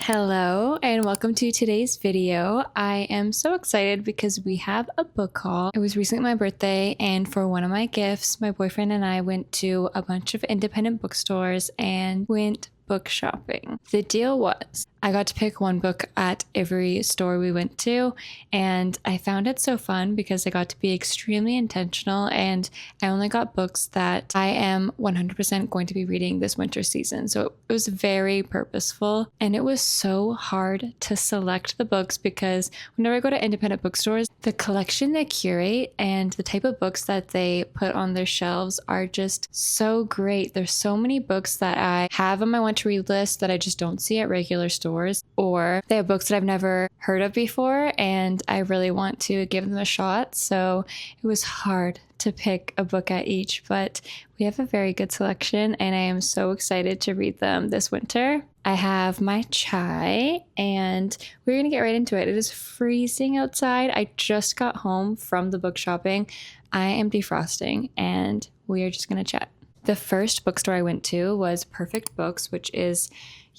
Hello and welcome to today's video. I am so excited because we have a book haul. It was recently my birthday, and for one of my gifts, my boyfriend and I went to a bunch of independent bookstores and went book shopping. The deal was I got to pick one book at every store we went to, and I found it so fun because I got to be extremely intentional, and I only got books that I am 100% going to be reading this winter season. So it was very purposeful, and it was so hard to select the books because whenever I go to independent bookstores, the collection they curate and the type of books that they put on their shelves are just so great. There's so many books that I have on my want to read list that I just don't see at regular stores, or they have books that I've never heard of before and I really want to give them a shot. So it was hard to pick a book at each, but we have a very good selection and I am so excited to read them this winter. I have my chai and we're going to get right into it. It is freezing outside. I just got home from the book shopping. I am defrosting and we are just going to chat. The first bookstore I went to was Perfect Books, which is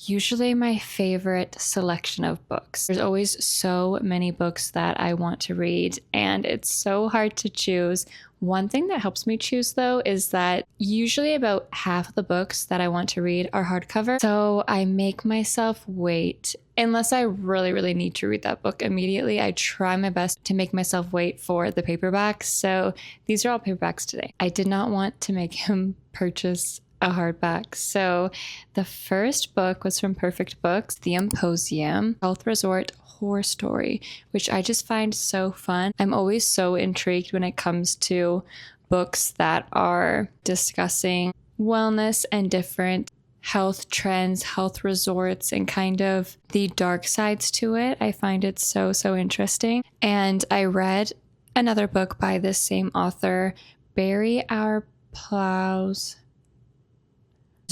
usually my favorite selection of books. There's always so many books that I want to read, and it's so hard to choose. One thing that helps me choose, though, is that usually about half of the books that I want to read are hardcover. So I make myself wait. Unless I really need to read that book immediately, I try my best to make myself wait for the paperbacks. So these are all paperbacks today. I did not want to make him purchase a hardback. So the first book was from Perfect Books, The Imposium, Health Resort Horror Story, which I just find so fun. I'm always so intrigued when it comes to books that are discussing wellness and different health trends, health resorts, and kind of the dark sides to it. I find it so interesting. And I read another book by this same author, Bury Our Plows,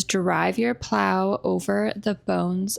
Drive Your Plow Over the Bones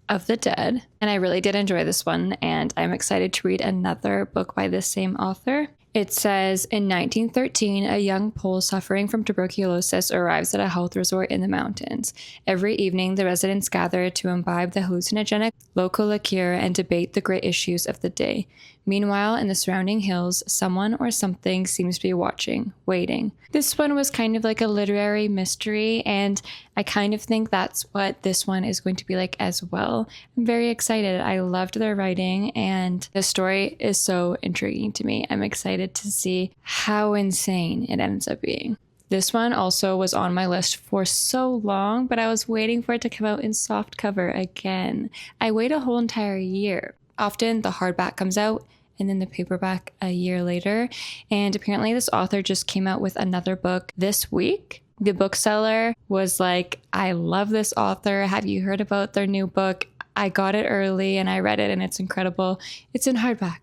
of the Dead. And I really did enjoy this one, and I'm excited to read another book by this same author. It says, in 1913, a young Pole suffering from tuberculosis arrives at a health resort in the mountains. Every evening, the residents gather to imbibe the hallucinogenic local liqueur and debate the great issues of the day. Meanwhile, in the surrounding hills, someone or something seems to be watching, waiting. This one was kind of like a literary mystery, and I kind of think that's what this one is going to be like as well. I'm very excited. I loved their writing, and the story is so intriguing to me. I'm excited to see how insane it ends up being. This one also was on my list for so long, but I was waiting for it to come out in soft cover again. I wait a whole entire year. Often the hardback comes out and then the paperback a year later. And apparently this author just came out with another book this week. The bookseller was like, I love this author. Have you heard about their new book? I got it early and I read it and it's incredible. It's in hardback.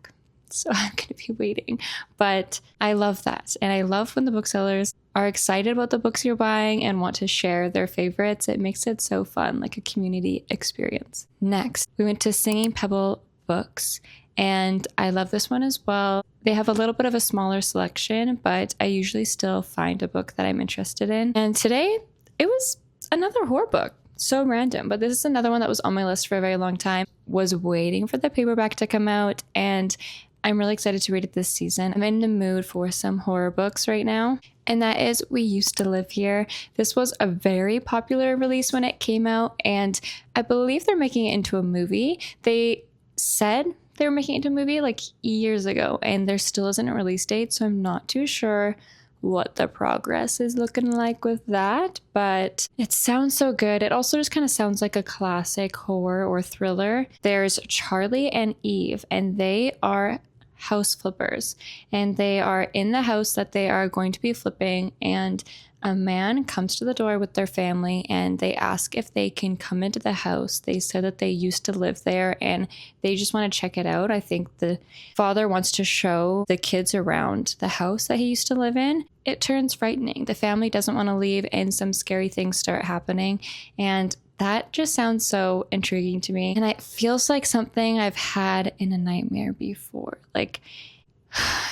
So I'm going to be waiting. But I love that. And I love when the booksellers are excited about the books you're buying and want to share their favorites. It makes it so fun, like a community experience. Next, we went to Singing Pebble Books. And I love this one as well. They have a little bit of a smaller selection, but I usually still find a book that I'm interested in. And today, it was another horror book. So random, but this is another one that was on my list for a very long time. Was waiting for the paperback to come out, and I'm really excited to read it this season. I'm in the mood for some horror books right now, and that is We Used to Live Here. This was a very popular release when it came out, and I believe they're making it into a movie. They said they were making it into a movie like years ago, and there still isn't a release date, so I'm not too sure what the progress is looking like with that, but it sounds so good. It also just kind of sounds like a classic horror or thriller. There's Charlie and Eve, and they are house flippers, and they are in the house that they are going to be flipping, and a man comes to the door with their family and they ask if they can come into the house. They said that they used to live there and they just want to check it out. I think the father wants to show the kids around the house that he used to live in. It turns frightening. The family doesn't want to leave and some scary things start happening, and that just sounds so intriguing to me. And it feels like something I've had in a nightmare before. Like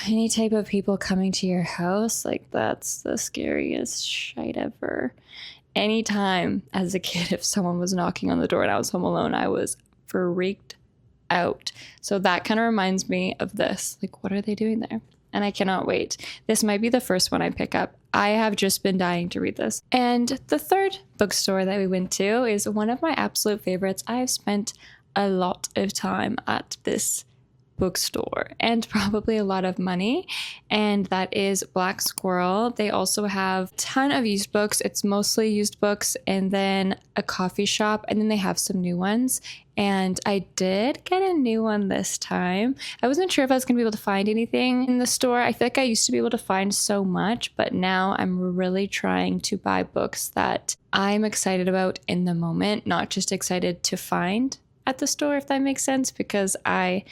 any type of people coming to your house, like that's the scariest shite ever. Anytime as a kid, if someone was knocking on the door and I was home alone, I was freaked out. So that kind of reminds me of this. Like, what are they doing there? And I cannot wait. This might be the first one I pick up. I have just been dying to read this. And the third bookstore that we went to is one of my absolute favorites. I have spent a lot of time at this bookstore and probably a lot of money, and that is Black Squirrel. They also have a ton of used books. It's mostly used books, and then a coffee shop, and then they have some new ones. And I did get a new one this time. I wasn't sure if I was going to be able to find anything in the store. I feel like I used to be able to find so much, but now I'm really trying to buy books that I'm excited about in the moment, not just excited to find at the store, if that makes sense, because I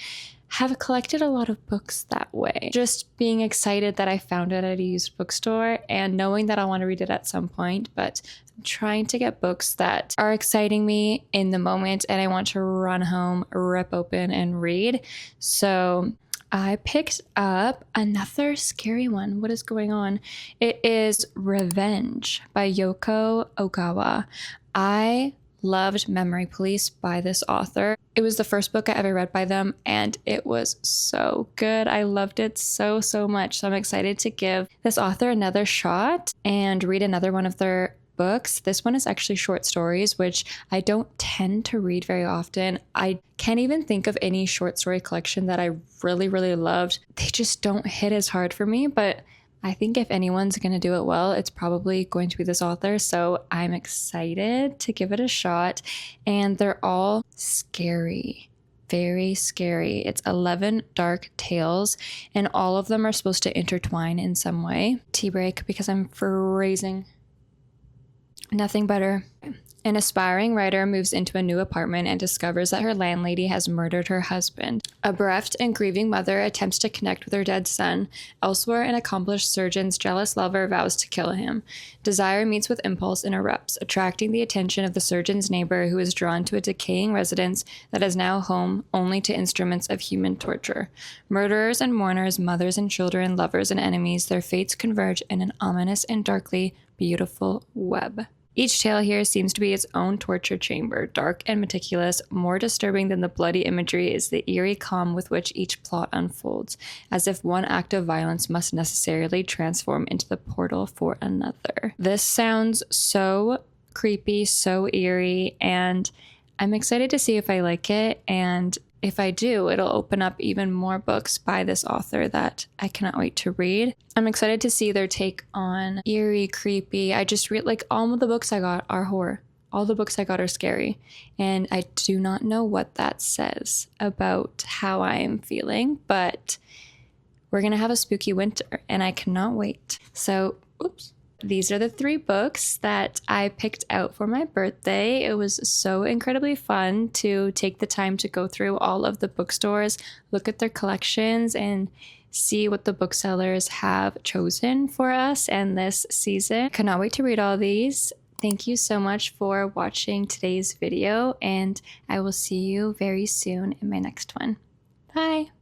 have collected a lot of books that way. Just being excited that I found it at a used bookstore and knowing that I want to read it at some point, but I'm trying to get books that are exciting me in the moment and I want to run home, rip open, and read. So I picked up another scary one. What is going on? It is Revenge by Yoko Ogawa. I loved Memory Police by this author. It was the first book I ever read by them, and it was so good. I loved it so, so much. So I'm excited to give this author another shot and read another one of their books. This one is actually short stories, which I don't tend to read very often. I can't even think of any short story collection that I really, really loved. They just don't hit as hard for me, but I think if anyone's going to do it well, it's probably going to be this author. So I'm excited to give it a shot. And they're all scary, very scary. It's 11 dark tales, and all of them are supposed to intertwine in some way. Tea break because I'm freezing. Nothing better. An aspiring writer moves into a new apartment and discovers that her landlady has murdered her husband. A bereft and grieving mother attempts to connect with her dead son. Elsewhere, an accomplished surgeon's jealous lover vows to kill him. Desire meets with impulse and erupts, attracting the attention of the surgeon's neighbor, who is drawn to a decaying residence that is now home only to instruments of human torture. Murderers and mourners, mothers and children, lovers and enemies, their fates converge in an ominous and darkly beautiful web. Each tale here seems to be its own torture chamber, dark and meticulous. More disturbing than the bloody imagery is the eerie calm with which each plot unfolds, as if one act of violence must necessarily transform into the portal for another. This sounds so creepy, so eerie, and I'm excited to see if I like it, and if I do, it'll open up even more books by this author that I cannot wait to read. I'm excited to see their take on eerie, creepy. I just read, like, all of the books I got are horror. All the books I got are scary. And I do not know what that says about how I am feeling, but we're going to have a spooky winter and I cannot wait. So, oops. These are the 3 books that I picked out for my birthday. It was so incredibly fun to take the time to go through all of the bookstores, look at their collections, and see what the booksellers have chosen for us and this season. Cannot wait to read all these. Thank you so much for watching today's video, and I will see you very soon in my next one. Bye!